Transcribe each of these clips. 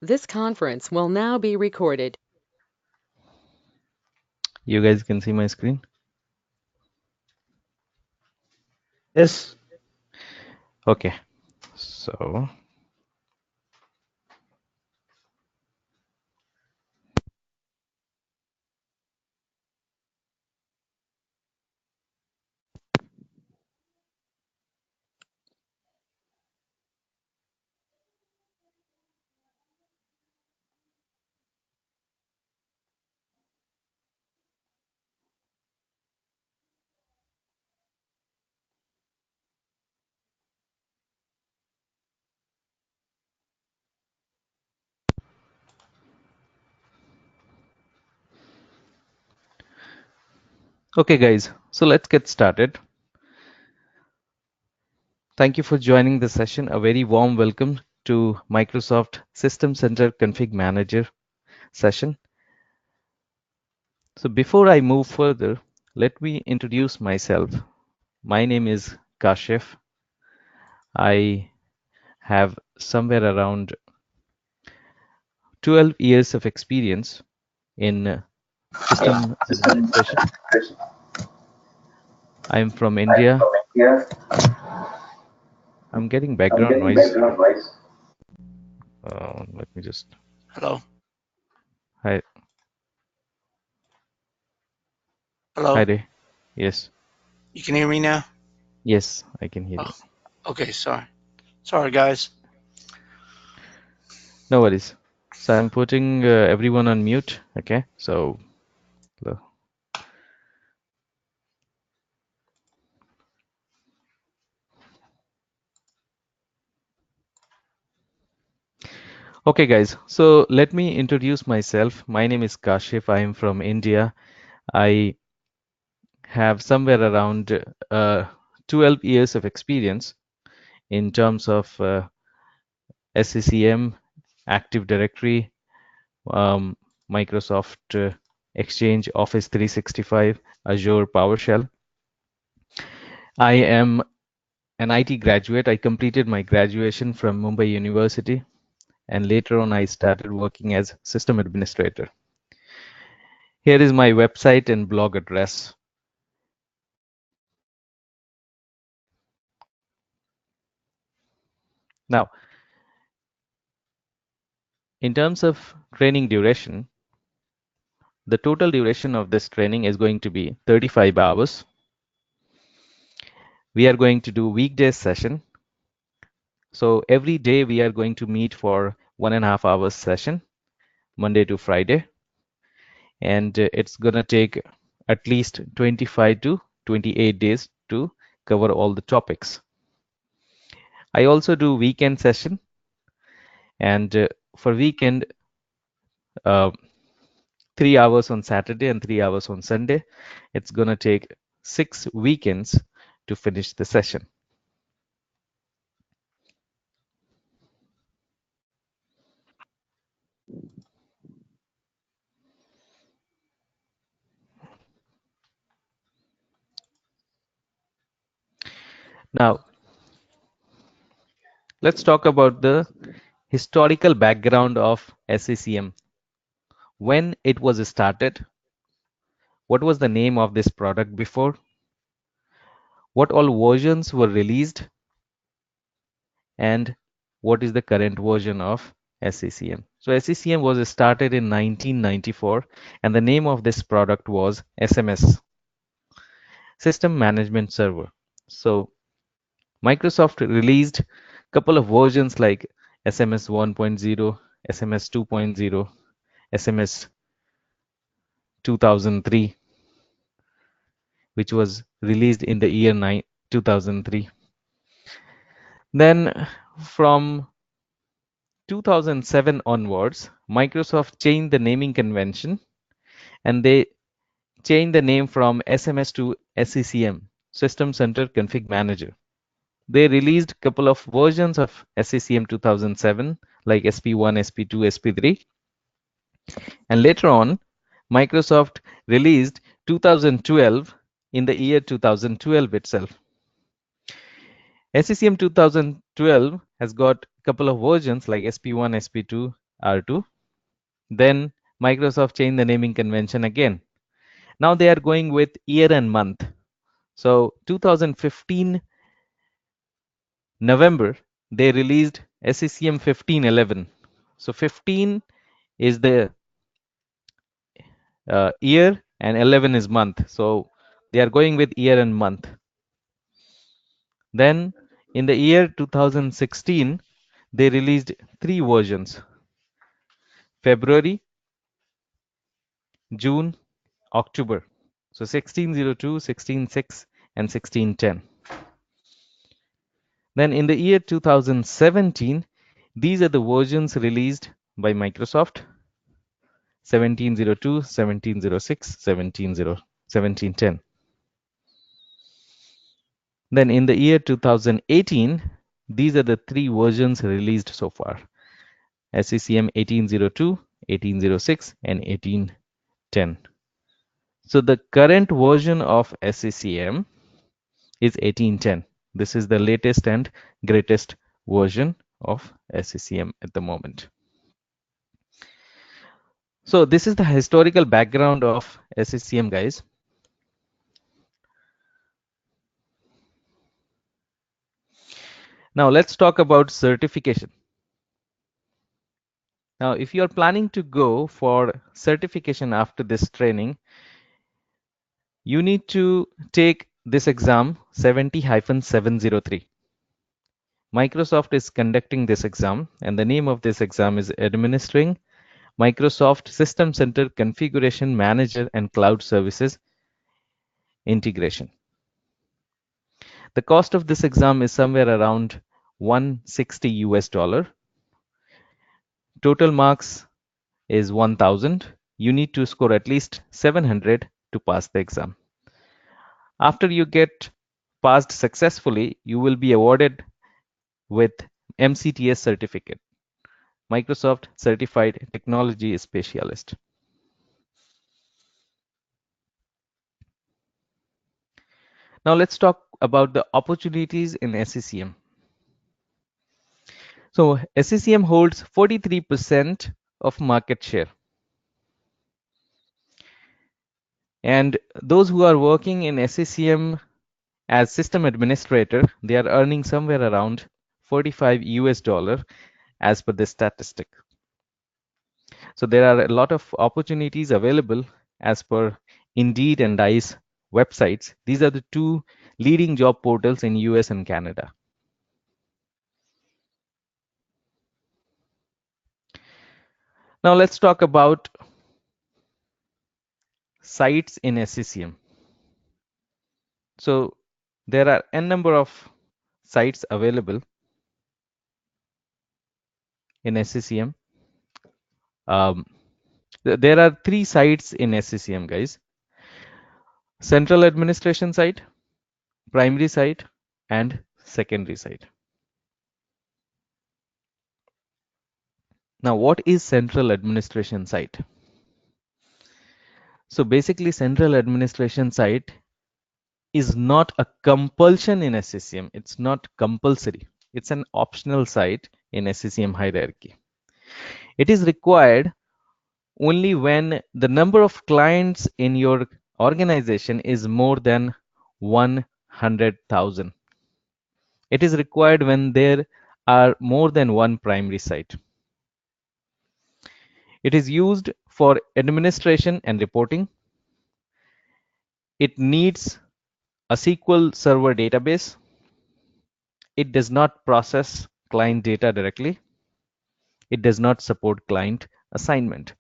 This conference will now be recorded. You guys can see my screen? Yes. Okay. So, okay guys, so let's get started. Thank you for joining the session. A very warm welcome to Microsoft System Center Config Manager session. So before I move further, let me introduce myself. My name is Kashif. I have somewhere around 12 years of experience in system administration. I'm from India. I'm getting background noise. Let me just. Hello. Hi, Hello. hi there. Yes, You can hear me now? yes, I can hear you. Oh, okay. Sorry. Sorry, guys. No worries. So I'm putting everyone on mute. Okay, so uh, okay, guys. So let me introduce myself. My name is Kashif. I am from India. I have somewhere around 12 years of experience in terms of SCCM, Active Directory, um, Microsoft Exchange, Office 365, Azure PowerShell. I am an IT graduate. I completed my graduation from Mumbai University, and later on I started working as system administrator. Here is my website and blog address. Now, in terms of training duration, the total duration of this training is going to be 35 hours. We are going to do weekday session. So every day we are going to meet for 1.5 hours session, Monday to Friday. And it's going to take at least 25 to 28 days to cover all the topics. I also do weekend session, and for weekend, 3 hours on Saturday and 3 hours on Sunday. It's going to take 6 weekends to finish the session. Now, let's talk about the historical background of SCCM. When it was started, what was the name of this product before, what all versions were released, and what is the current version of SCCM. So SCCM was started in 1994, and the name of this product was SMS, System Management Server. So Microsoft released a couple of versions like SMS 1.0, SMS 2.0, SMS 2003, which was released in the year 2003. Then from 2007 onwards, Microsoft changed the naming convention and they changed the name from SMS to SCCM, System Center Config Manager. They released a couple of versions of SCCM 2007 like SP1, SP2, SP3. And later on, Microsoft released 2012 in the year 2012 itself. SCCM 2012 has got a couple of versions like SP1, SP2, R2. Then Microsoft changed the naming convention again. Now they are going with year and month. So 2015 November, they released SCCM 1511. So 15 is the year and 11 is month. So they are going with year and month. Then in the year 2016, they released 3 versions: February, June, October. So 1602, 16.6, and 16.10. Then in the year 2017, these are the versions released by Microsoft: 1702, 1706, 1710. Then in the year 2018, these are the 3 versions released so far: SCCM 1802, 1806, and 1810. So the current version of SCCM is 1810. This is the latest and greatest version of SCCM at the moment. So this is the historical background of SCCM, guys. Now let's talk about certification. Now, if you are planning to go for certification after this training, you need to take this exam 70-703. Microsoft is conducting this exam, and the name of this exam is Administering Microsoft System Center Configuration Manager and Cloud Services Integration. The cost of this exam is somewhere around $160 US. Total marks is 1000. You need to score at least 700 to pass the exam. After you get passed successfully, you will be awarded with MCTS certificate, Microsoft Certified Technology Specialist. Now let's talk about the opportunities in SCCM. So SCCM holds 43% of market share. And those who are working in SCCM as system administrator, they are earning somewhere around $45 US as per this statistic. So there are a lot of opportunities available as per Indeed and Dice websites. These are the 2 leading job portals in US and Canada. Now let's talk about sites in SCCM. So there are n number of sites available in SCCM. There are 3 sites in SCCM, guys: central administration site, primary site, and secondary site. Now, what is central administration site? So basically, central administration site is not a compulsion in SCCM. It's not compulsory. It's an optional site in SCCM hierarchy. It is required only when the number of clients in your organization is more than 100,000. It is required when there are more than one primary site. It is used for administration and reporting. It needs a SQL Server database. It does not process client data directly. It does not support client assignment.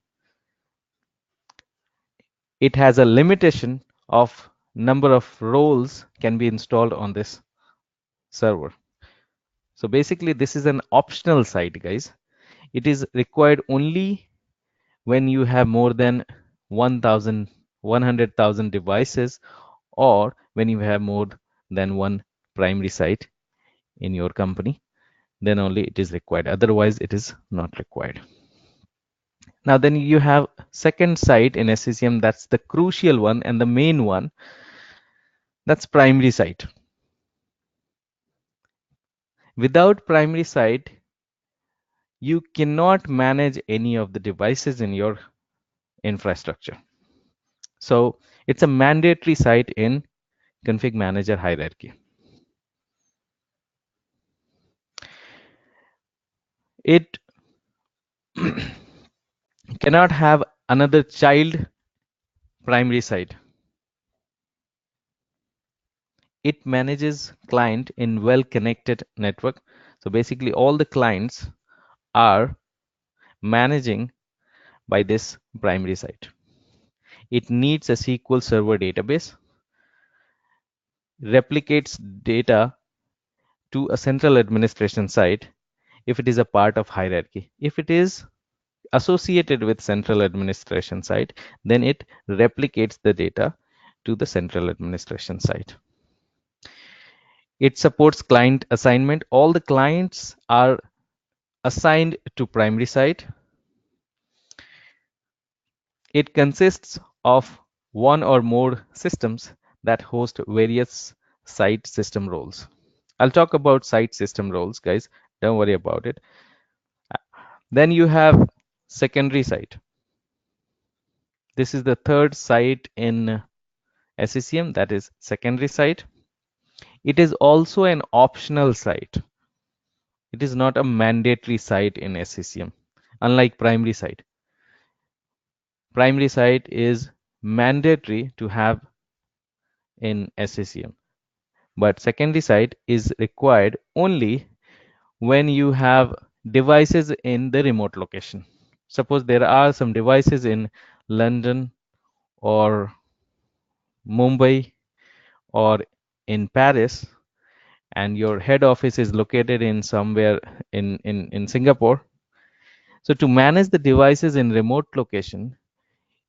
It has a limitation of number of roles can be installed on this server. So basically, this is an optional site, guys. It is required only when you have more than 100,000 devices, or when you have more than one primary site in your company, then only it is required. Otherwise, it is not required. Now, then you have second site in SCCM. That's the crucial one and the main one. That's primary site. Without primary site, you cannot manage any of the devices in your infrastructure. So it's a mandatory site in config manager hierarchy. It cannot have another child primary site. It manages client in well-connected network. So basically all the clients are managing by this primary site. It needs a SQL Server database, replicates data to a central administration site if it is a part of hierarchy. If it is associated with central administration site, then it replicates the data to the central administration site. It supports client assignment. All the clients are assigned to primary site. It consists of one or more systems that host various site system roles. I'll talk about site system roles, guys. Don't worry about it. Then you have secondary site. This is the third site in SCCM, that is secondary site. It is also an optional site. It is not a mandatory site in SCCM, unlike primary site. Primary site is mandatory to have in SCCM, but secondary site is required only when you have devices in the remote location. Suppose there are some devices in London or Mumbai or in Paris, and your head office is located in somewhere in Singapore. So to manage the devices in remote location,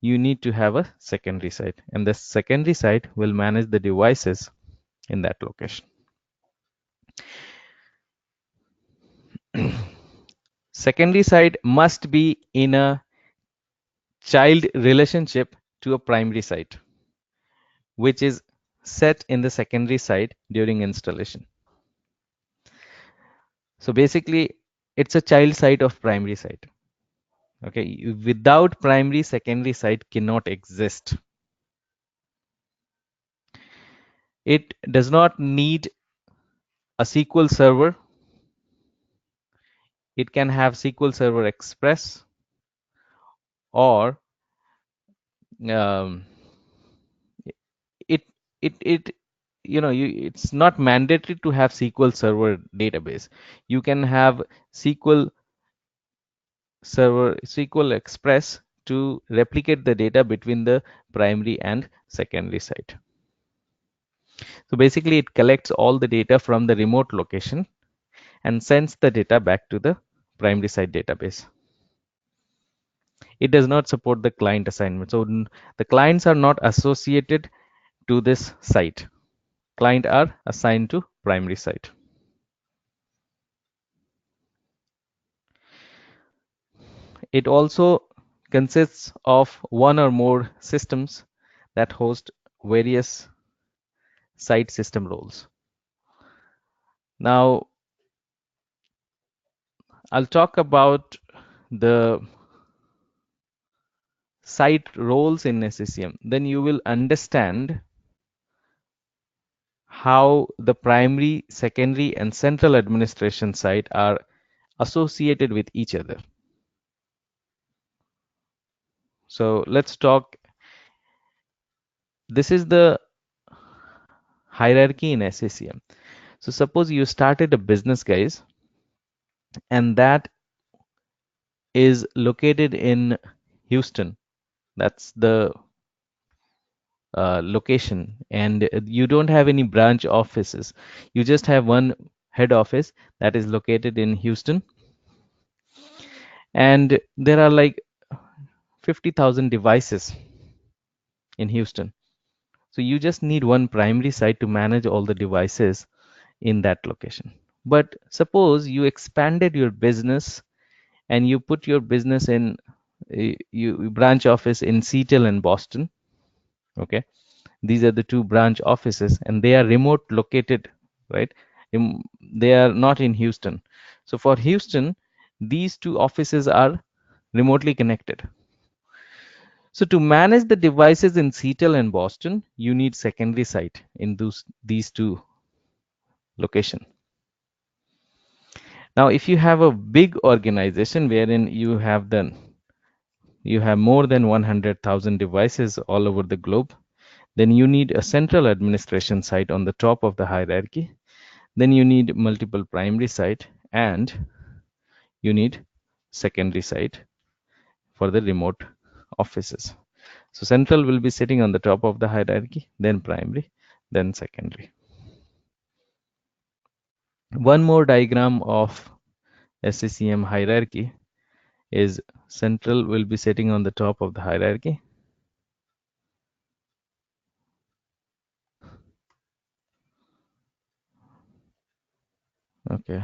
you need to have a secondary site, and the secondary site will manage the devices in that location. Secondary site must be in a child relationship to a primary site, which is set in the secondary site during installation. So basically, it's a child site of primary site. Okay, without primary, secondary site cannot exist. It does not need a SQL server. It can have SQL Server Express, or um, it it it's not mandatory to have SQL Server database. You can have SQL Server, SQL Express to replicate the data between the primary and secondary site. So basically, it collects all the data from the remote location and sends the data back to the primary site database. It does not support the client assignment. So the clients are not associated to this site. Client are assigned to primary site. It also consists of one or more systems that host various site system roles. Now, I'll talk about the site roles in SCCM. Then you will understand how the primary, secondary, and central administration site are associated with each other. So let's talk. This is the hierarchy in SCCM. So suppose you started a business, guys, and that is located in Houston. That's the location, and you don't have any branch offices. You just have one head office that is located in Houston, and there are like 50,000 devices in Houston. So you just need one primary site to manage all the devices in that location. But suppose you expanded your business and you put your business in you branch office in Seattle and Boston. Okay, these are the two branch offices, and they are remote located, right? They are not in Houston. So for Houston, these two offices are remotely connected. So to manage the devices in Seattle and Boston, you need secondary site in these two locations. Now, if you have a big organization wherein you have more than 100,000 devices all over the globe, then you need a central administration site on the top of the hierarchy. Then you need multiple primary site, and you need secondary site for the remote offices. So central will be sitting on the top of the hierarchy, then primary, then secondary. One more diagram of SCCM hierarchy is central will be sitting on the top of the hierarchy. Okay,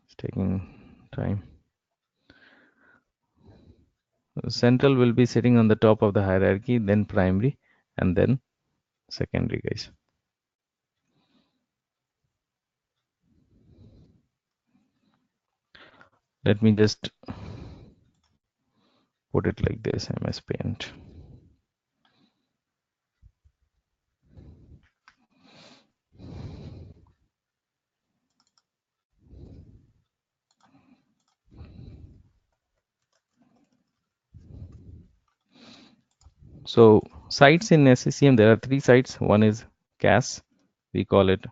it's taking time. Central will be sitting on the top of the hierarchy, then primary, and then secondary, guys. Let me just put it like this, MS Paint. So sites in SCCM, there are 3 sites. One is CAS, we call it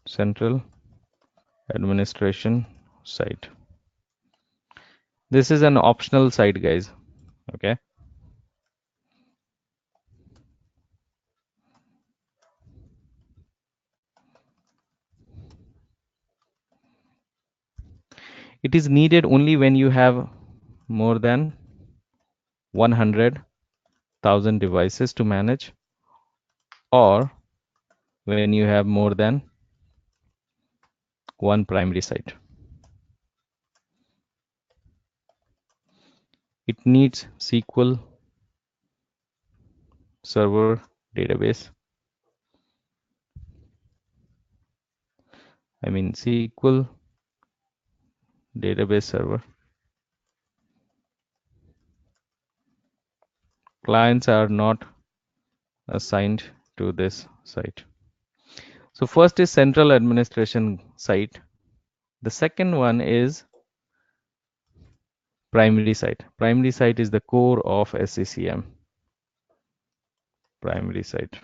Central Administration Site. This is an optional site, guys. Okay. It is needed only when you have more than 100,000 devices to manage, or when you have more than one primary site. It needs SQL Server database. I mean SQL database server. Clients are not assigned to this site. So first is central administration site. The second one is primary site. Primary site is the core of SCCM. Primary site.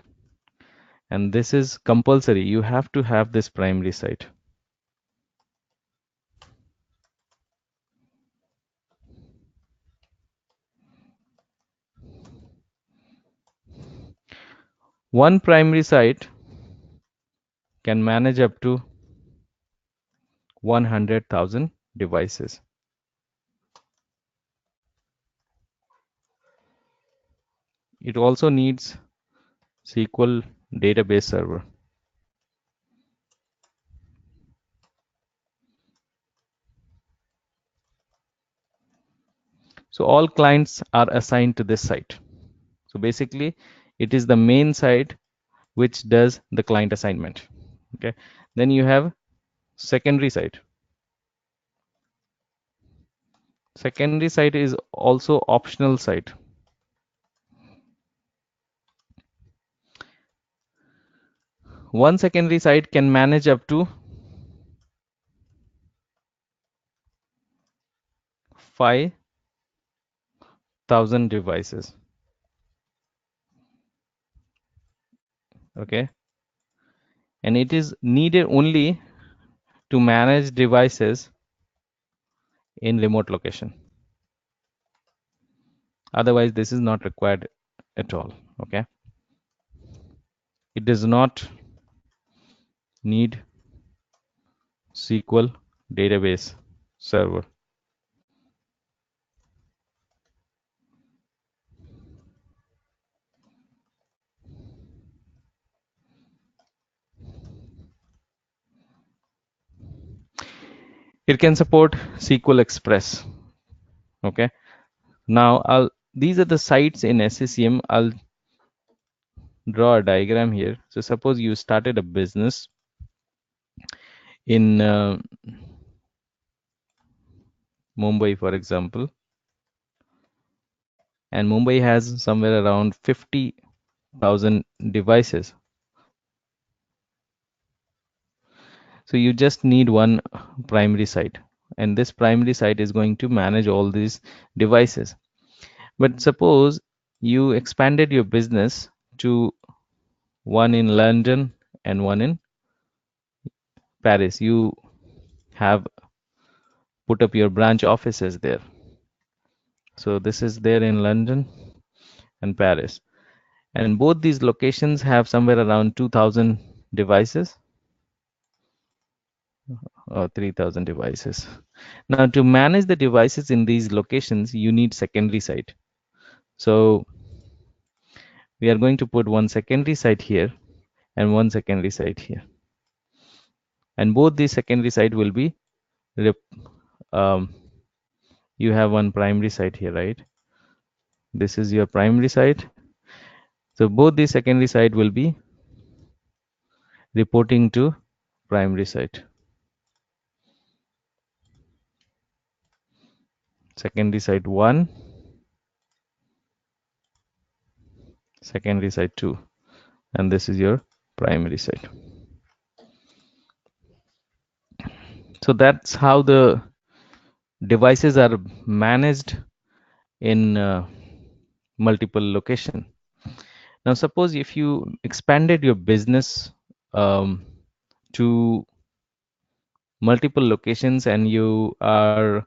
And this is compulsory. You have to have this primary site. One primary site can manage up to 100,000 devices. It also needs SQL database server. So all clients are assigned to this site. So basically, it is the main site which does the client assignment. Okay. Then you have secondary site. Secondary site is also optional site. One secondary site can manage up to 5,000 devices. Okay. And it is needed only to manage devices in remote location. Otherwise, this is not required at all. Okay. It does not need SQL database server. It can support SQL Express. Okay. Now these are the sites in SCCM. I'll draw a diagram here. So suppose you started a business in Mumbai, for example, and Mumbai has somewhere around 50,000 devices. So you just need one primary site, and this primary site is going to manage all these devices. But suppose you expanded your business to one in London and one in Paris. You have put up your branch offices there. So this is there in London and Paris. And both these locations have somewhere around 2,000 devices or 3,000 devices. Now, to manage the devices in these locations, you need secondary site. So we are going to put one secondary site here and one secondary site here. And both these secondary site will be, you have one primary site here, right? This is your primary site. So both the secondary site will be reporting to primary site. Secondary site 1, secondary site 2, and this is your primary site. So that's how the devices are managed in multiple location. Now suppose if you expanded your business to multiple locations and you are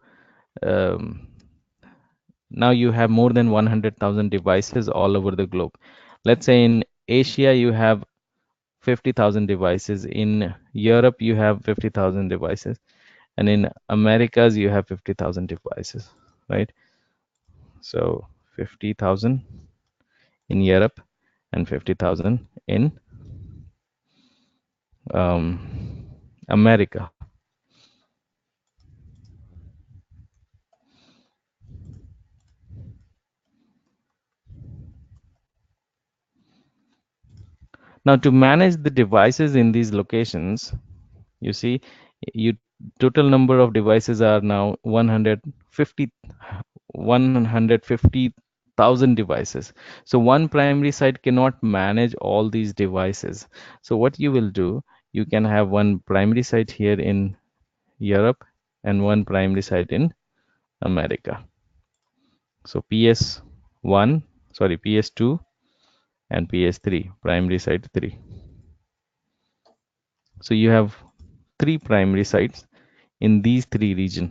um, now you have more than 100,000 devices all over the globe. Let's say in Asia you have 50,000 devices, in Europe you have 50,000 devices, and in Americas you have 50,000 devices, right? So 50,000 in Europe and 50,000 in America. Now to manage the devices in these locations, you see, you total number of devices are now 150,000 devices. So one primary site cannot manage all these devices. So what you will do, you can have one primary site here in Europe and one primary site in America. So PS2 and PS3, primary site 3. So you have 3 primary sites in these 3 regions.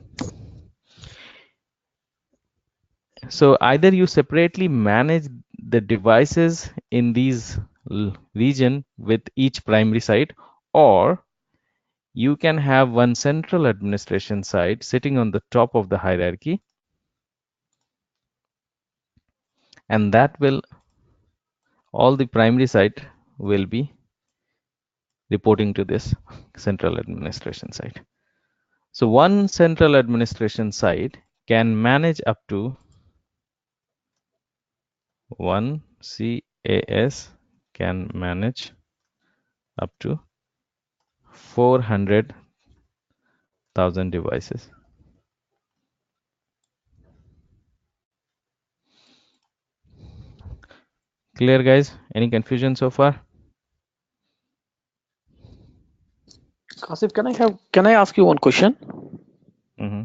So either you separately manage the devices in these region with each primary site, or you can have one central administration site sitting on the top of the hierarchy, and that will, all the primary site will be reporting to this central administration site. So one central administration site can manage up to one CAS can manage up to 400,000 devices. Clear, guys? Any confusion so far? Kasif, can I ask you one question? Mm-hmm.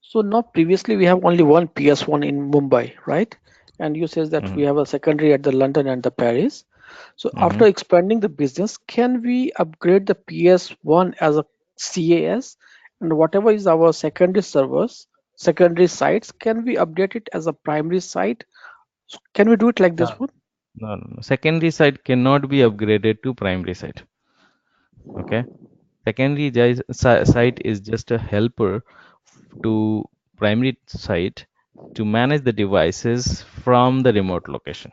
So now previously we have only one PS1 in Mumbai, right? And you says that we Mm-hmm. have a secondary at the London and the Paris. So Mm-hmm. after expanding the business, can we upgrade the PS1 as a CAS, and whatever is our secondary servers, secondary sites, can we update it as a primary site? So can we do it like this No, one? no. Secondary site cannot be upgraded to primary site. Okay. Secondary site is just a helper to primary site to manage the devices from the remote location.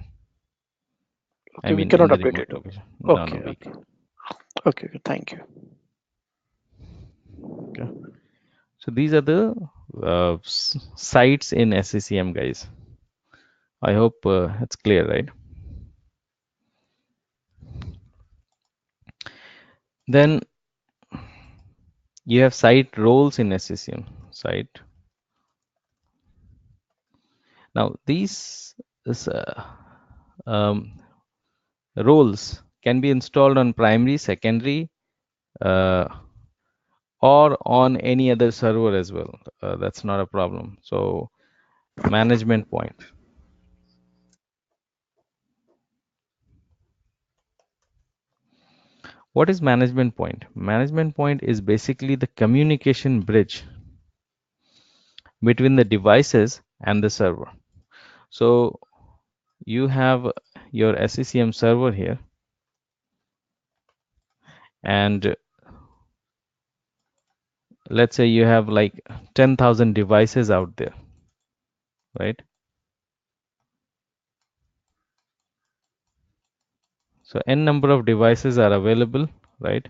I Okay, we mean, in cannot the update remote it. location. No, Okay, no, we okay, can't. okay. Thank you. Okay. So these are the sites in SCCM, guys. I hope it's clear, right? Then You have site roles in SCCM. Site. Now these um, roles can be installed on primary, secondary, uh, or on any other server as well. That's not a problem. So management point. What is management point? Management point is basically the communication bridge between the devices and the server. So you have your SCCM server here, and let's say you have like 10,000 devices out there, right? So n number of devices are available, right?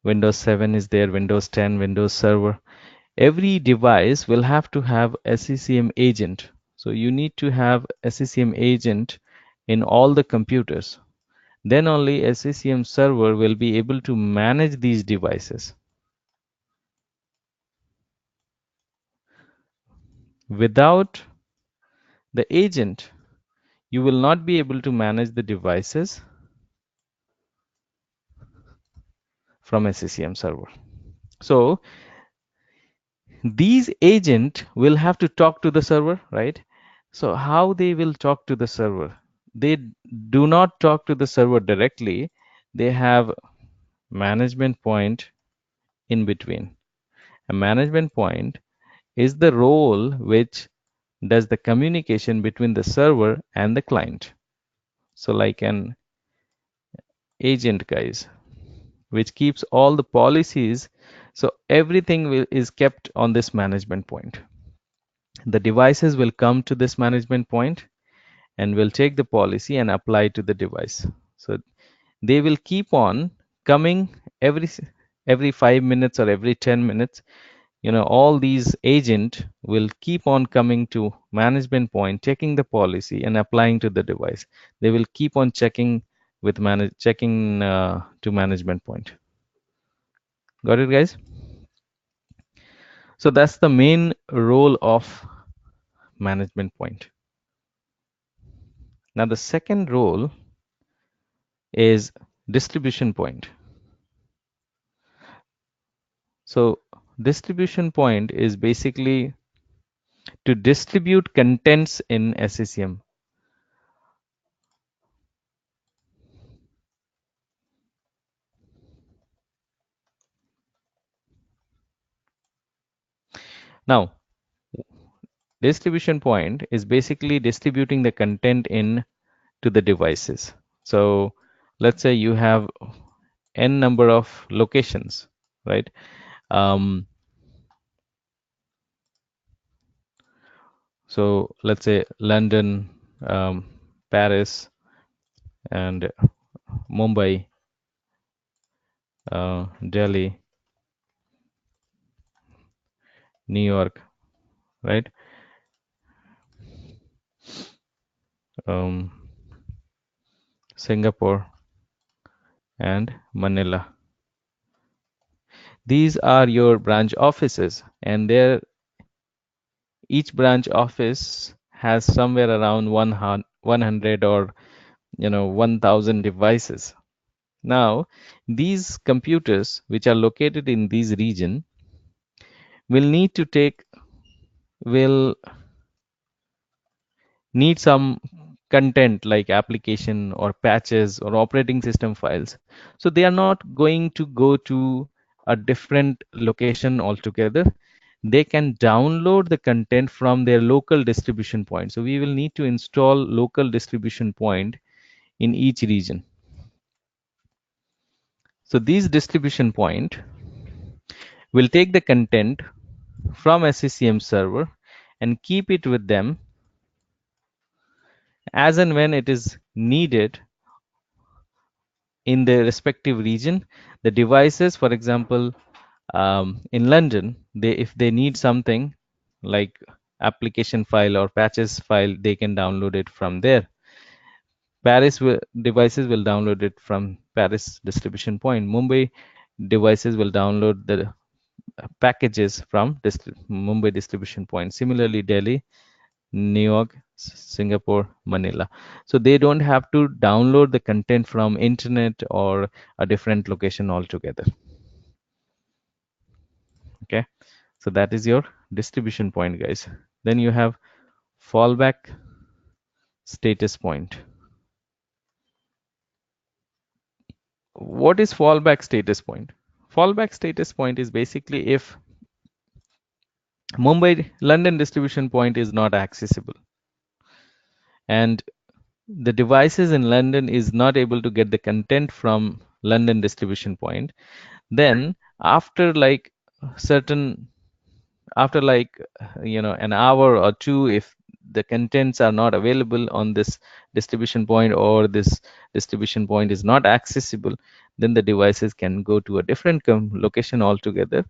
Windows 7 is there, Windows 10, Windows Server. Every device will have to have SCCM agent. So you need to have SCCM agent in all the computers. Then only SCCM server will be able to manage these devices. Without the agent, you will not be able to manage the devices from SCCM server. So these agent will have to talk to the server, right? So how they will talk to the server? They do not talk to the server directly. They have management point in between. A management point is the role which does the communication between the server and the client. So like an agent, guys, which keeps all the policies. So everything is kept on this management point. The devices will come to this management point and will take the policy and apply to the device. So they will keep on coming every 5 minutes or every 10 minutes. All these agent will keep on coming to management point, checking the policy and applying to the device. They will keep on checking to management point. Got it, guys? So that's the main role of management point. Now the second role is distribution point. So distribution point is basically to distribute contents in SCCM. Now, distribution point is basically distributing the content in to the devices. So let's say you have n number of locations, right? So let's say London, Paris, and Mumbai, Delhi, New York, right? Singapore, and Manila. These are your branch offices, and each branch office has somewhere around 100 or 1000 devices. Now, these computers which are located in these region will need some content like application or patches or operating system files. So they are not going to go to a different location altogether. They can download the content from their local distribution point. So we will need to install local distribution point in each region. So these distribution point will take the content from SCCM server and keep it with them as and when it is needed in the respective region. The devices, for example, in London, if they need something like application file or patches file, they can download it from there. Devices will download it from Paris distribution point. Mumbai devices will download the packages from Mumbai distribution point. Similarly, Delhi, New York, Singapore, Manila. So they don't have to download the content from internet or a different location altogether. Okay, so that is your distribution point, guys. Then you have fallback status point. What is fallback status point? Fallback status point is basically if Mumbai London distribution point is not accessible and the devices in London is not able to get the content from London distribution point, then after like certain after like an hour or two, if the contents are not available on this distribution point or this distribution point is not accessible, then the devices can go to a different location altogether,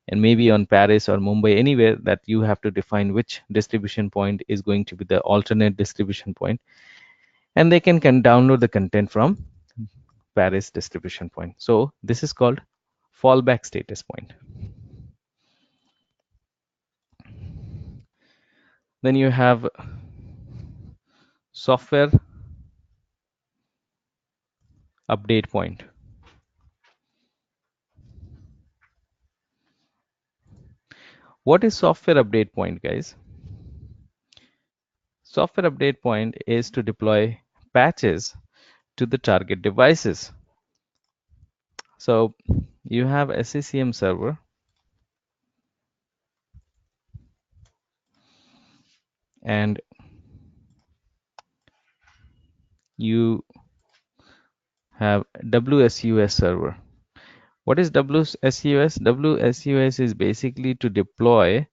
and maybe on Paris or Mumbai, anywhere that you have to define which distribution point is going to be the alternate distribution point, and they can download the content from Paris distribution point. So this is called fallback status point. Then you have software update point. What is software update point, guys? Software update point is to deploy patches to the target devices. So you have SCCM server, and you have WSUS server. What is WSUS? WSUS is basically to deploy,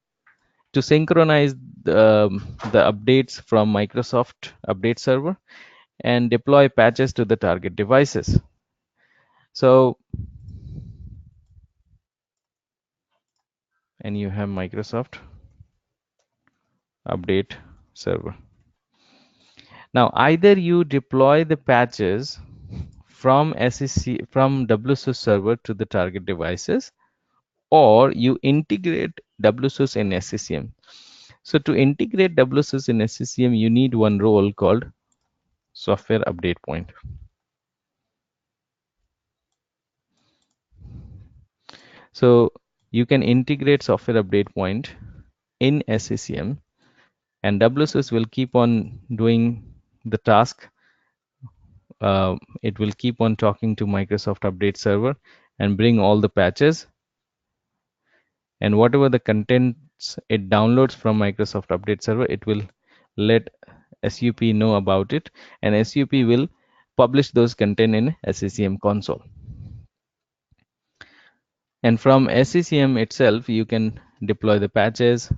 to synchronize the updates from Microsoft update server and deploy patches to the target devices. So, and you have Microsoft update server. Now, either you deploy the patches from WSUS server to the target devices, or you integrate WSUS in SCCM. So to integrate WSUS in SCCM, you need one role called software update point. So you can integrate software update point in SCCM, and WSUS will keep on doing the task. It will keep on talking to Microsoft update server and bring all the patches, and whatever the contents it downloads from Microsoft update server, it will let SUP know about it, and SUP will publish those content in SCCM console. And from SCCM itself, you can deploy the patches,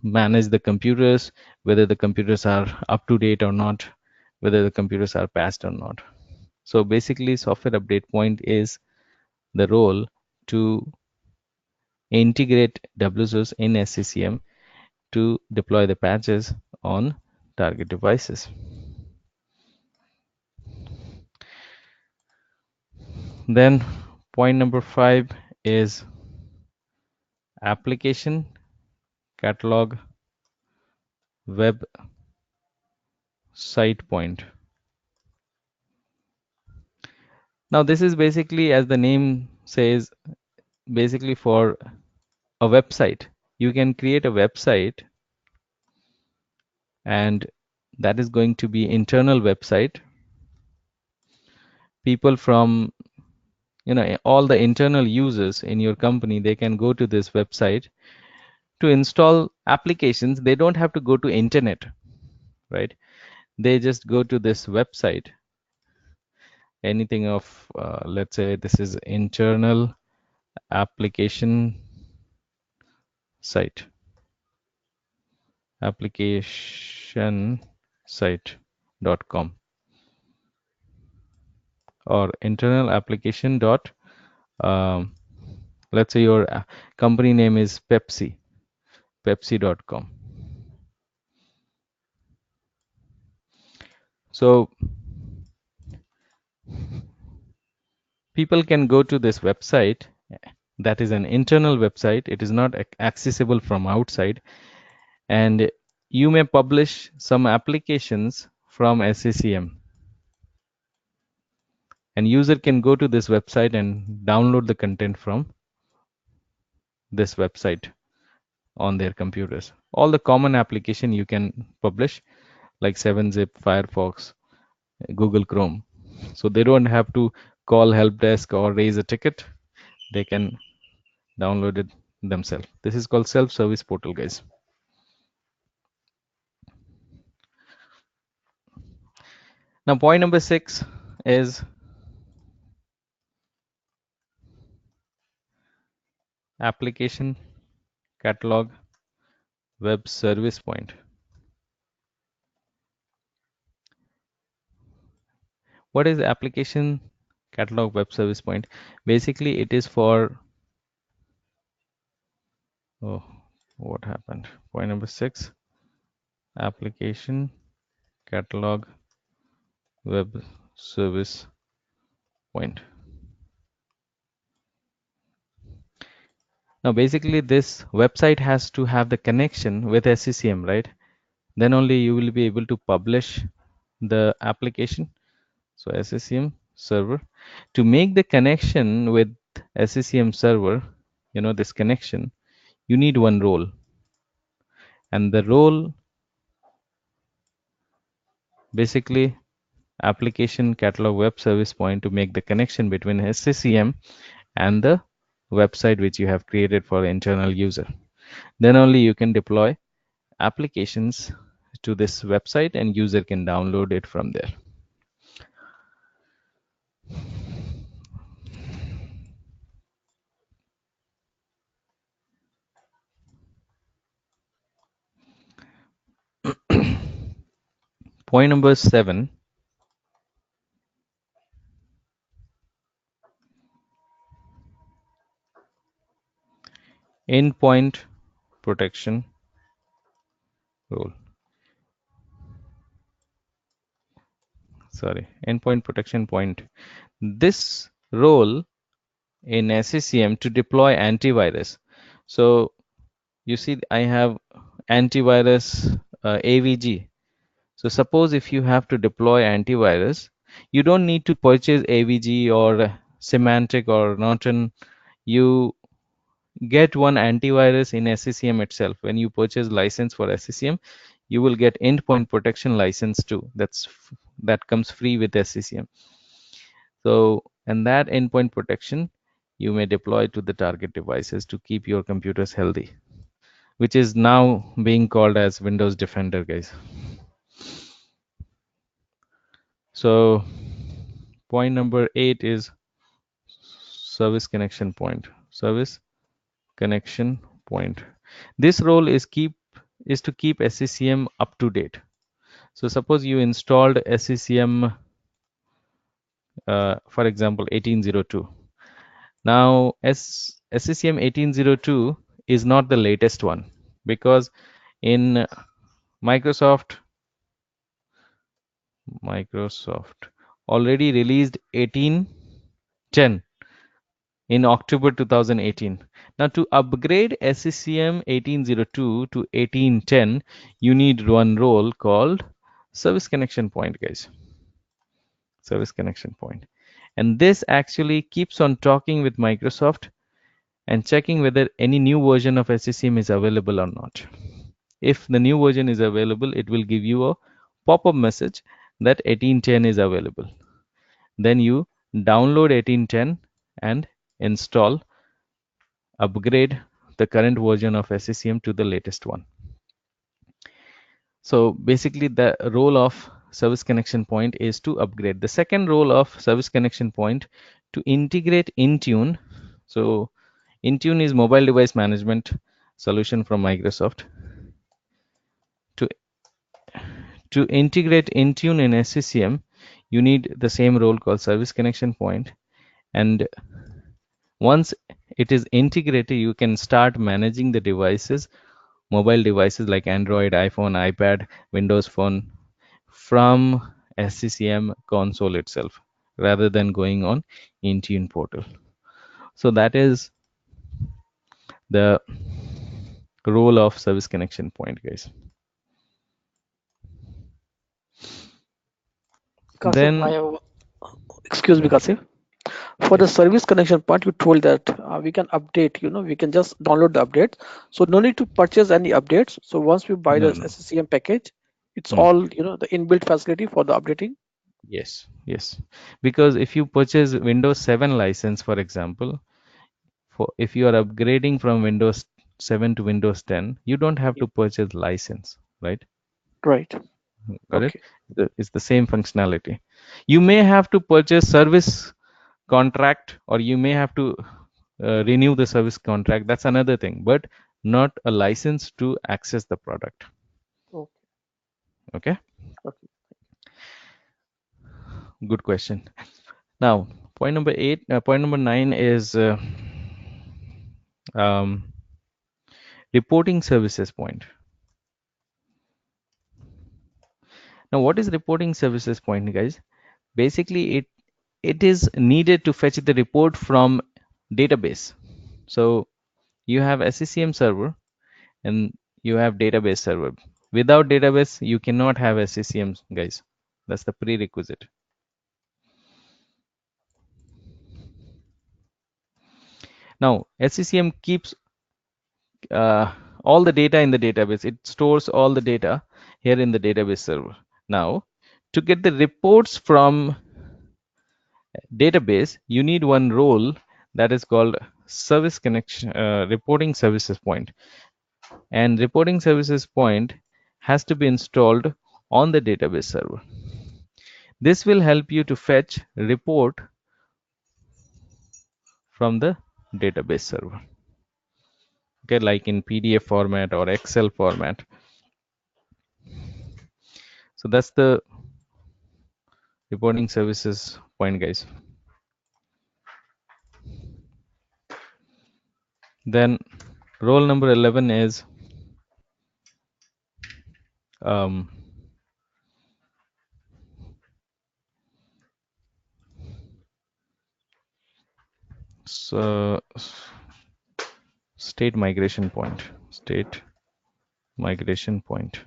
manage the computers, whether the computers are up to date or not, whether the computers are patched or not. So basically, software update point is the role to integrate WSUS in SCCM to deploy the patches on target devices. Then point number 5 is application catalog web site point. Now this is basically, as the name says, basically for a website. You can create a website, and that is going to be internal website. People from all the internal users in your company, they can go to this website to install applications. They don't have to go to internet, right? They just go to this website. Anything of let's say this is internal application site, application site.com, or internal application dot let's say your company name is pepsi.com. So people can go to this website. That is an internal website. It is not accessible from outside. And you may publish some applications from SCCM. And user can go to this website and download the content from this website on their computers. All the common application you can publish, like 7-Zip, Firefox, Google Chrome. So they don't have to call help desk or raise a ticket. They can download it themselves. This is called self-service portal, guys. Now, point number 6 is application catalog web service point. What is application catalog web service point? Basically, it is for, oh, what happened? Point number 6, application catalog web service point. Now, basically, this website has to have the connection with SCCM, right? Then only you will be able to publish the application. So SCCM server. To make the connection with SCCM server, this connection, you need one role. And the role, basically, application catalog web service point to make the connection between SCCM and the website which you have created for internal user. Then only you can deploy applications to this website and user can download it from there. Point number 7, endpoint protection role. Endpoint protection point. This role in SCCM to deploy antivirus. So you see, I have antivirus AVG. So suppose if you have to deploy antivirus, you don't need to purchase AVG or Symantec or Norton. You get one antivirus in SCCM itself. When you purchase license for SCCM, you will get endpoint protection license too. That comes free with SCCM. So, and that endpoint protection you may deploy to the target devices to keep your computers healthy, which is now being called as Windows Defender, guys. So point number 8 is service connection point. Service connection point. This role is to keep SCCM up to date. So suppose you installed SCCM, for example, 1802. Now, SCCM 1802 is not the latest one, because in Microsoft already released 1810 in October 2018. Now, to upgrade SCCM 1802 to 1810, you need one role called service connection point, guys. Service connection point. And this actually keeps on talking with Microsoft and checking whether any new version of SCCM is available or not. If the new version is available, it will give you a pop-up message that 1810 is available. Then you download 1810 and install, upgrade the current version of SCCM to the latest one. So basically, the role of service connection point is to upgrade. The second role of service connection point to integrate Intune. So Intune is mobile device management solution from Microsoft. To integrate Intune in SCCM, you need the same role called service connection point. And once it is integrated, you can start managing the devices, mobile devices like Android, iPhone, iPad, Windows Phone from SCCM console itself. rather than going on Intune portal. So that is the role of service connection point, guys. Kasif, I Then have, excuse me, Kasif. For yeah, the service connection part, you told that we can update, we can just download the updates. So no need to purchase any updates. So once we buy the no, no. SCCM package, it's Hmm. all, the inbuilt facility for the updating. Yes, yes. Because if you purchase Windows 7 license, for example, for if you are upgrading from Windows 7 to Windows 10, you don't have Yeah. to purchase license, right? Right. Got it? Okay. It's the same functionality. You may have to purchase service contract, or you may have to renew the service contract. That's another thing, but not a license to access the product. Okay. Okay, Okay. good question. Now, point number 9 is um, reporting services point. Now, what is reporting services point, guys? Basically, it is needed to fetch the report from database. So you have SCCM server and you have database server. Without database, you cannot have SCCM, guys. That's the prerequisite. Now, SCCM keeps all the data in the database. It stores all the data here in the database server. Now, to get the reports from database, you need one role that is called service connection reporting services point. And reporting services point has to be installed on the database server. This will help you to fetch report from the database server. Okay, like in PDF format or Excel format. So that's the reporting services point, guys. Then role number 11 is um, so state migration point. State migration point.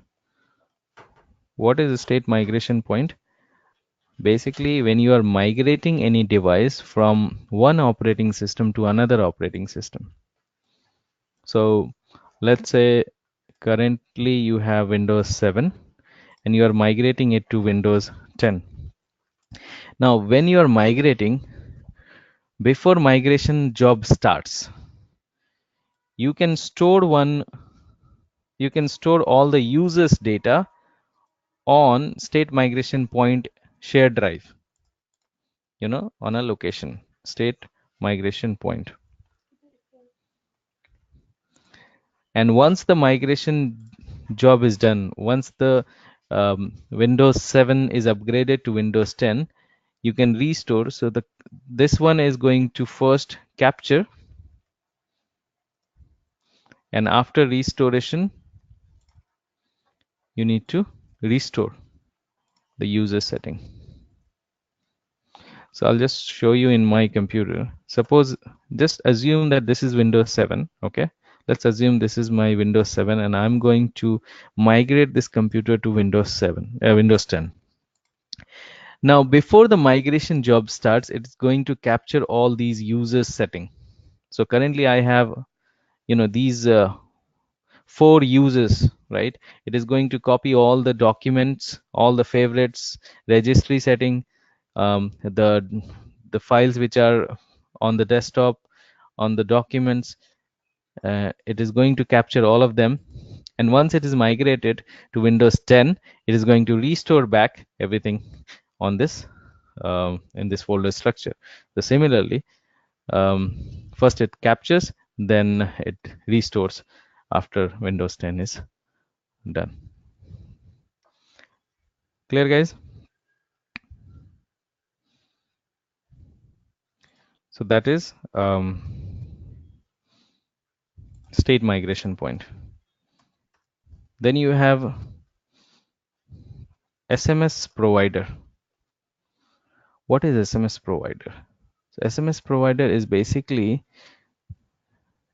What is a state migration point? Basically, when you are migrating any device from one operating system to another operating system. So let's say currently you have Windows 7 and you are migrating it to Windows 10. Now, when you are migrating, before migration job starts, you can store all the users data on state migration point shared drive, on a location, state migration point. And once the migration job is done, once the Windows 7 is upgraded to Windows 10, you can restore. So this one is going to first capture, and after restoration, you need to restore the user setting. So I'll just show you in my computer. Suppose, just assume that this is Windows 7. Okay, let's assume this is my Windows 7 and I'm going to migrate this computer to Windows 10. Now, before the migration job starts, it's going to capture all these users setting. So currently I have, these 4 users, right? It is going to copy all the documents, all the favorites, registry setting, the files which are on the desktop, on the documents. It is going to capture all of them. And once it is migrated to Windows 10, it is going to restore back everything on this in this folder structure. So similarly, first it captures, then it restores after Windows 10 is done. Clear, guys? So that is state migration point. Then you have SMS provider. What is SMS provider? So SMS provider is basically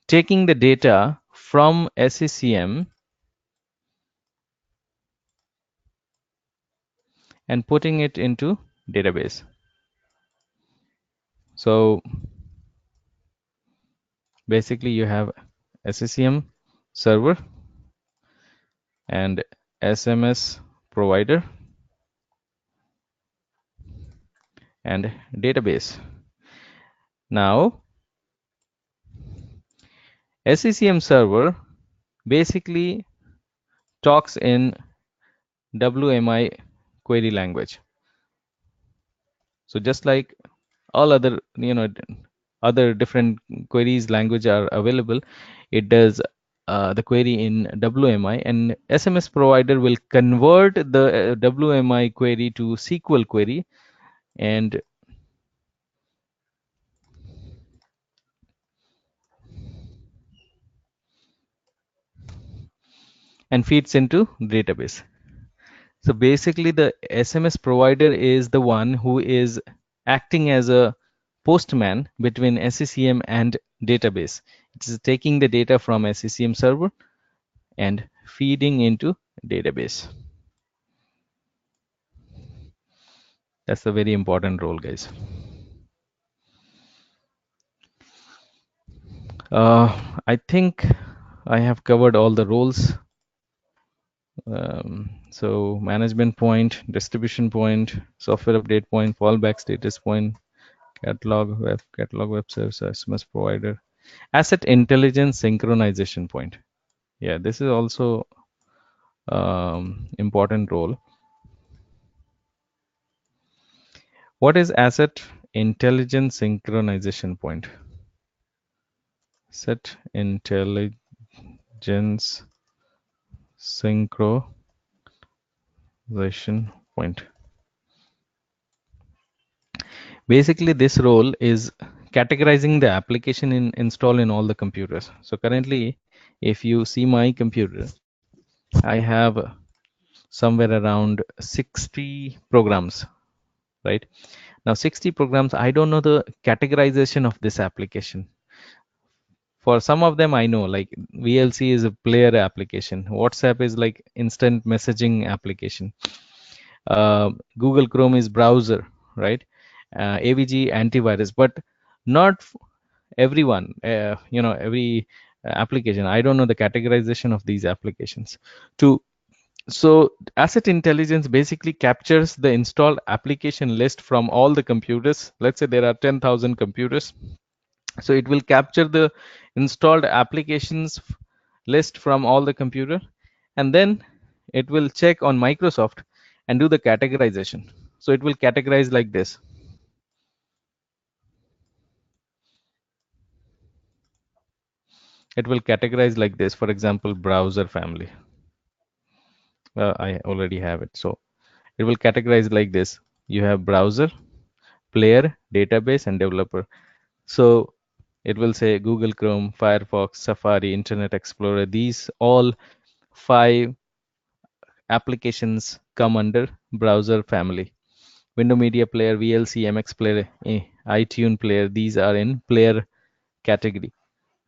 taking the data from SCCM and putting it into database. So basically you have SCCM server and SMS provider and database. Now SCCM server basically talks in WMI query language. So just like all other other different queries language are available, it does the query in WMI, and SMS provider will convert the WMI query to SQL query and feeds into database. So basically the SMS provider is the one who is acting as a postman between SCCM and database. It is taking the data from SCCM server and feeding into database. That's a very important role, guys. I think I have covered all the roles. So management point, distribution point, software update point, fallback status point, catalog web service, SMS provider, asset intelligence synchronization point. Yeah, this is also important role. What is asset intelligence synchronization point? Asset intelligence synchronization point. Basically, this role is categorizing the application installed in all the computers. So currently, if you see my computer, I have somewhere around 60 programs, right? Now 60 programs, I don't know the categorization of this application. For some of them I know, like VLC is a player application, WhatsApp is like instant messaging application, Google Chrome is browser, right? AVG antivirus, but not everyone, every application. I don't know the categorization of these applications. So asset intelligence basically captures the installed application list from all the computers. Let's say there are 10,000 computers. So it will capture the installed applications list from all the computer, and then it will check on Microsoft and do the categorization. So it will categorize like this. It will categorize like this. For example, browser family. I already have it. So it will categorize like this. You have browser, player, database, and developer. So it will say Google Chrome, Firefox, Safari, Internet Explorer. These all 5 applications come under browser family. Window Media Player, VLC, MX Player, iTunes Player, these are in player category.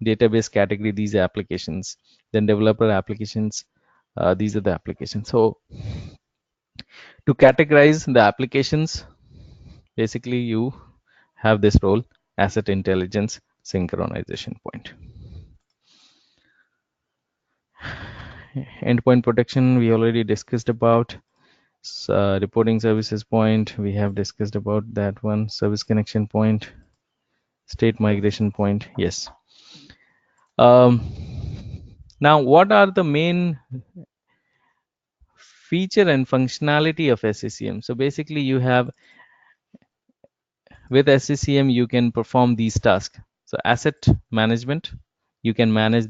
Database category, these applications. Then developer applications, these are the applications. So to categorize the applications, basically you have this role, asset intelligence synchronization point. Endpoint protection we already discussed about. Reporting services point we have discussed about that one. Service connection point, state migration point, yes. Now what are the main feature and functionality of SCCM? So basically you have, with SCCM you can perform these tasks. So asset management, you can manage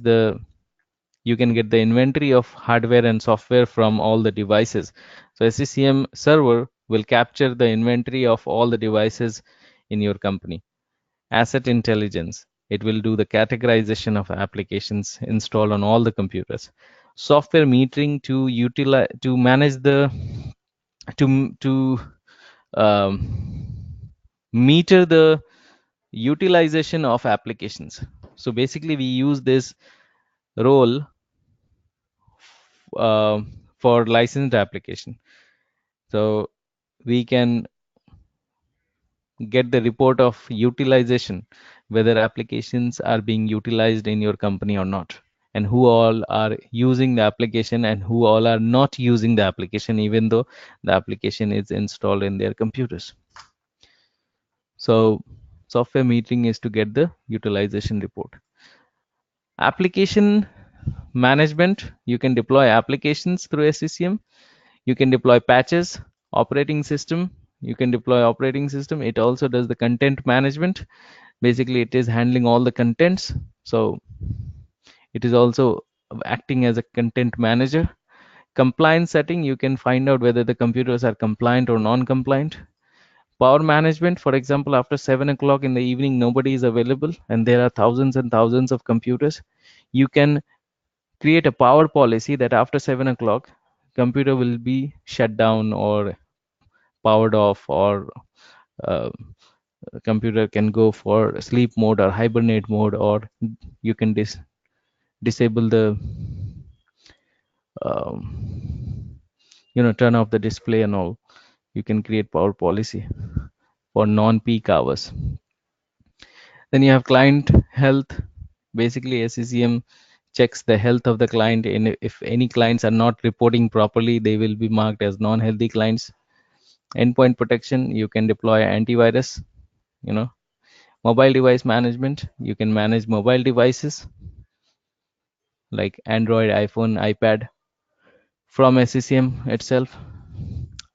you can get the inventory of hardware and software from all the devices. So SCCM server will capture the inventory of all the devices in your company. Asset intelligence, it will do the categorization of applications installed on all the computers. Software metering to manage the to meter the utilization of applications. So basically we use this role uh, for licensed application. So we can get the report of utilization, whether applications are being utilized in your company or not, and who all are using the application and who all are not using the application, even though the application is installed in their computers. So software metering is to get the utilization report. Application management, you can deploy applications through SCCM. You can deploy patches, operating system. You can deploy operating system. It also does the content management. Basically, it is handling all the contents. So it is also acting as a content manager. Compliance setting, you can find out whether the computers are compliant or non-compliant. Power management, for example, after 7 o'clock in the evening, nobody is available and there are thousands and thousands of computers. You can create a power policy that after 7 o'clock, computer will be shut down or powered off, or uh, computer can go for sleep mode or hibernate mode, or you can disable the turn off the display and all. You can create power policy for non-peak hours. Then you have client health. Basically SCCM checks the health of the client, and if any clients are not reporting properly, they will be marked as non-healthy clients. Endpoint protection, you can deploy antivirus. Mobile device management, you can manage mobile devices like Android, iPhone, iPad from SCCM itself.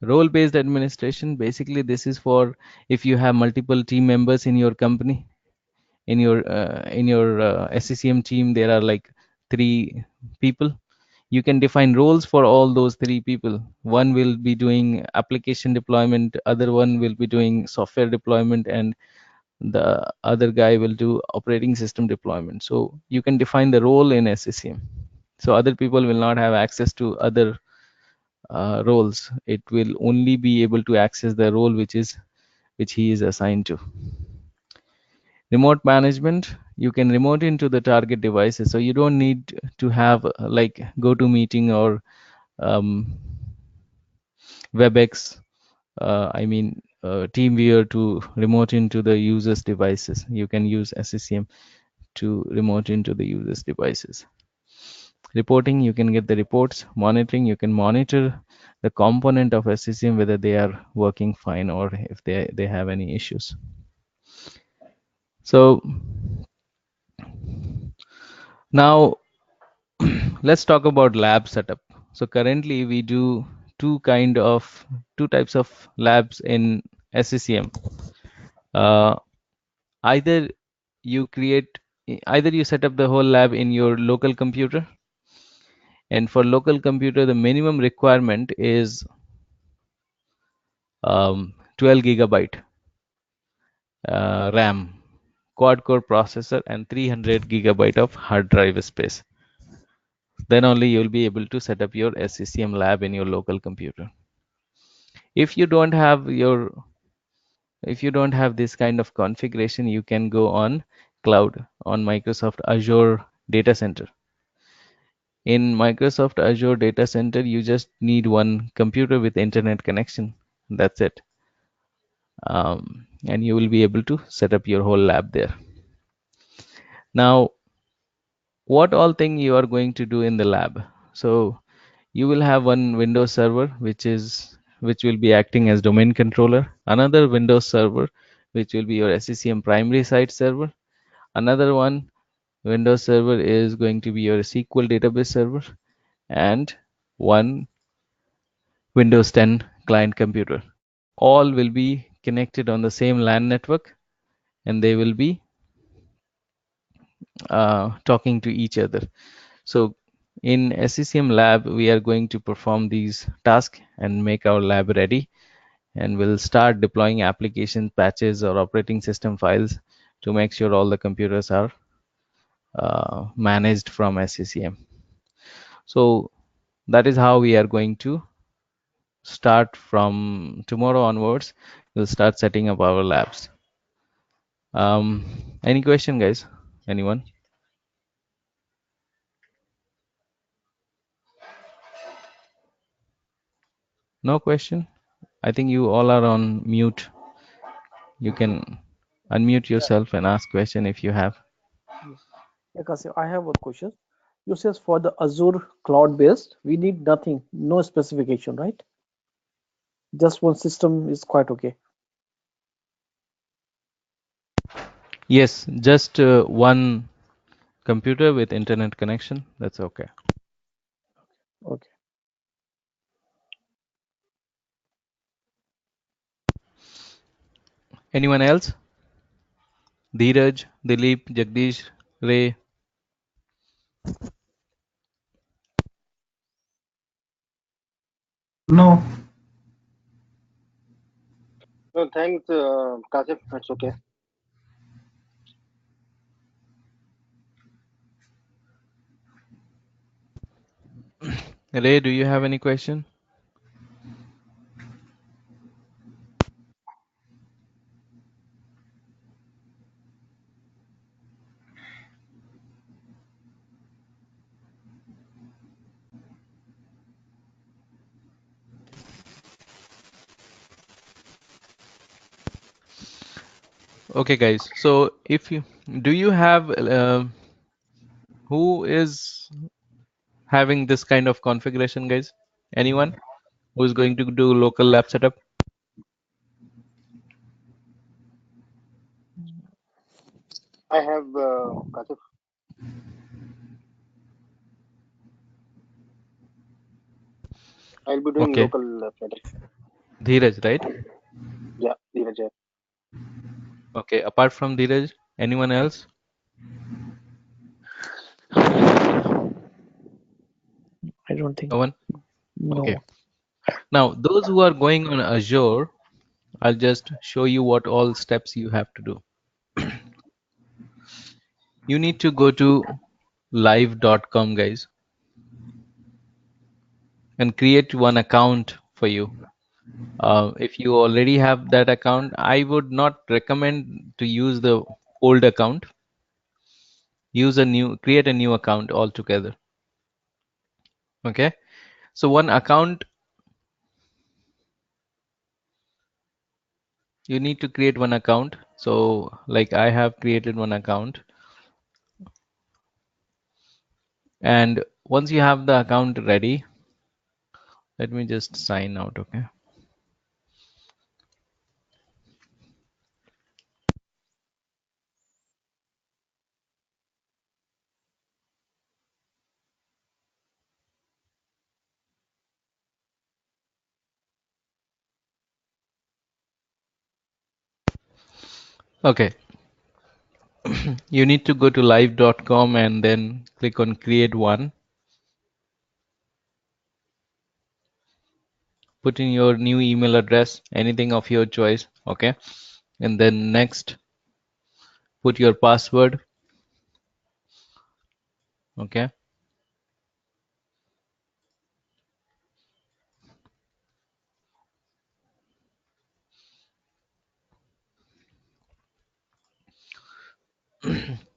Role based administration, basically this is for if you have multiple team members in your company. In your SCCM team there are like 3 people. You can define roles for all those 3 people. One will be doing application deployment, other one will be doing software deployment, and the other guy will do operating system deployment. So you can define the role in SCCM. So other people will not have access to other roles. It will only be able to access the role which he is assigned to. Remote management, you can remote into the target devices, so you don't need to have like GoToMeeting or WebEx, TeamViewer to remote into the users devices. You can use SCCM to remote into the users devices. Reporting, you can get the reports. Monitoring, you can monitor the component of SCCM whether they are working fine or if they have any issues. So now let's talk about lab setup. So currently we do two types of labs in SCCM. Either you create either you set up the whole lab in your local computer, and for local computer the minimum requirement is 12 gigabyte RAM, quad core processor, and 300 gigabyte of hard drive space. Then only you'll be able to set up your SCCM lab in your local computer. If you don't have this kind of configuration, you can go on cloud on Microsoft Azure data center. In Microsoft Azure data center, you just need one computer with internet connection. That's it. And you will be able to set up your whole lab there. Now, what all thing you are going to do in the lab? So you will have one Windows server which will be acting as domain controller, another Windows server which will be your SCCM primary site server, another one Windows server is going to be your SQL database server, and one Windows 10 client computer. All will be connected on the same LAN network, and they will be talking to each other. So in SCCM lab, we are going to perform these tasks and make our lab ready, and we'll start deploying application patches or operating system files to make sure all the computers are managed from SCCM. So that is how we are going to start from tomorrow onwards. we'll start setting up our labs. Any question, guys? Anyone? No question? I think you all are on mute. You can unmute Yeah. yourself and ask question if you have. Yes. Yeah, Kasim, I have one question. You says for the Azure cloud based, we need nothing, no specification, right? Just one system is quite okay. Yes, just one computer with internet connection. That's okay. Okay. Anyone else? Dheeraj, Dilip, Jagdish, Ray. No, No, thanks, Kasif. It's okay. Ray, do you have any question? Okay, guys. So if you do you have who is having this kind of configuration, guys? Anyone who is going to do local lab setup? I have Kasif. I'll be doing Okay, local setup. Dheeraj, right? Yeah, Dheeraj. Yeah. Okay, apart from Dheeraj, anyone else? I don't think No one? Okay. no. Now, those who are going on Azure, I'll just show you what all steps you have to do. You need to go to live.com, guys, and create one account for you. If you already have that account, I would not recommend to use the old account. Create a new account altogether. Okay. So one account, you need to create one account. So like I have created one account, and once you have the account ready, let me just sign out. Okay. Okay. You need to go to live.com and then click on create one. Put in your new email address, anything of your choice. Okay. And then next, put your password. Okay.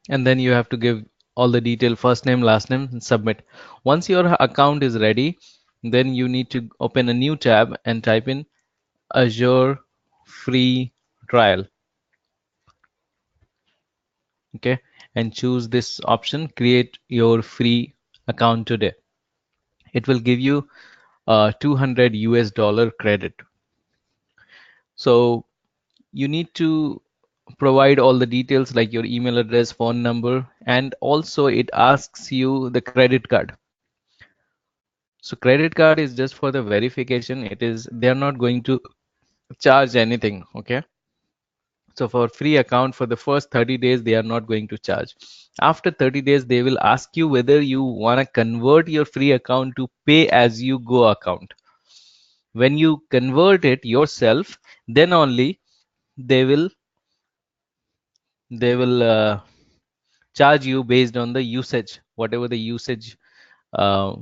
And then you have to give all the detail, first name, last name, and submit. Once your account is ready, then you need to open a new tab and type in Azure free trial. Okay. And choose this option, create your free account today. It will give you 200 US dollar credit. So you need to provide all the details like your email address, phone number, and also it asks you the credit card. So credit card is just for the verification. They're not going to charge anything. Okay. So for free account for the first 30 days, they are not going to charge. After 30 days, they will ask you whether you want to convert your free account to pay as you go account. When you convert it yourself, then only they will they will charge you based on the usage, whatever the usage, uh,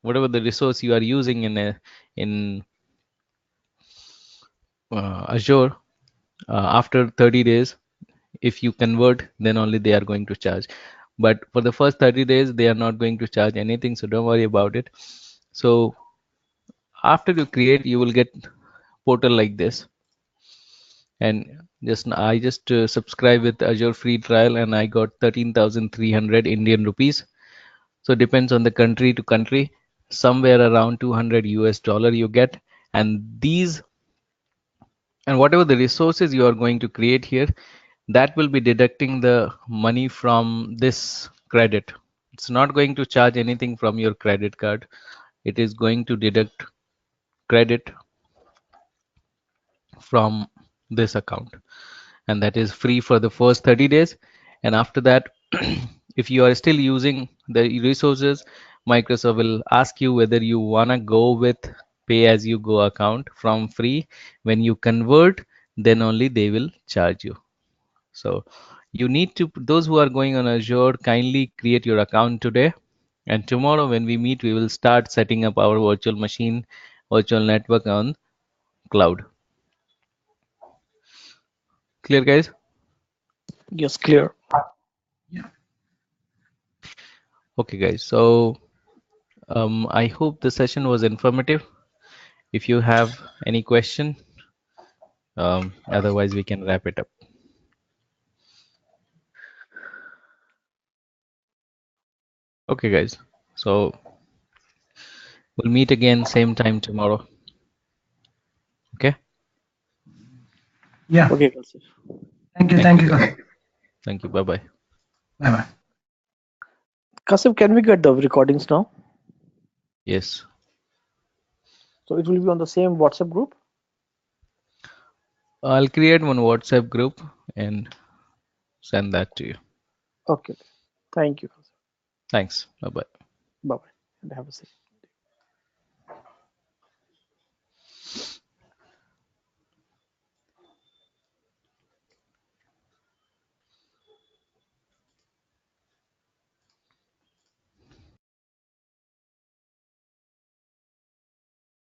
whatever the resource you are using in Azure, after 30 days, if you convert, then only they are going to charge. But for the first 30 days, they are not going to charge anything, so don't worry about it. So after you create, you will get portal like this. And I just subscribe with Azure free trial, and I got 13,300 Indian rupees. So depends on the country to country, somewhere around 200 US dollar you get. And these, and whatever the resources you are going to create here, that will be deducting the money from this credit. It's not going to charge anything from your credit card. It is going to deduct credit from this account, and that is free for the first 30 days. And after that, if you are still using the resources, Microsoft will ask you whether you want to go with pay as you go account from free. When you convert, then only they will charge you. So you need to, those who are going on Azure, kindly create your account today. And tomorrow when we meet, we will start setting up our virtual machine, virtual network on cloud. Clear, guys? Yes, clear. Okay, guys. So I hope the session was informative. If you have any question, otherwise we can wrap it up. Okay, guys. So we'll meet again same time tomorrow. Okay. Yeah. Okay, Kasif. Thank you. Thank Thank you, you. guys. Kasif. Thank you. Bye bye. Bye bye. Kasif, can we get the recordings now? Yes. So it will be on the same WhatsApp group? I'll create one WhatsApp group and send that to you. Okay. Thank you, Kasif. Thanks. Bye bye. Bye-bye. And have a safe.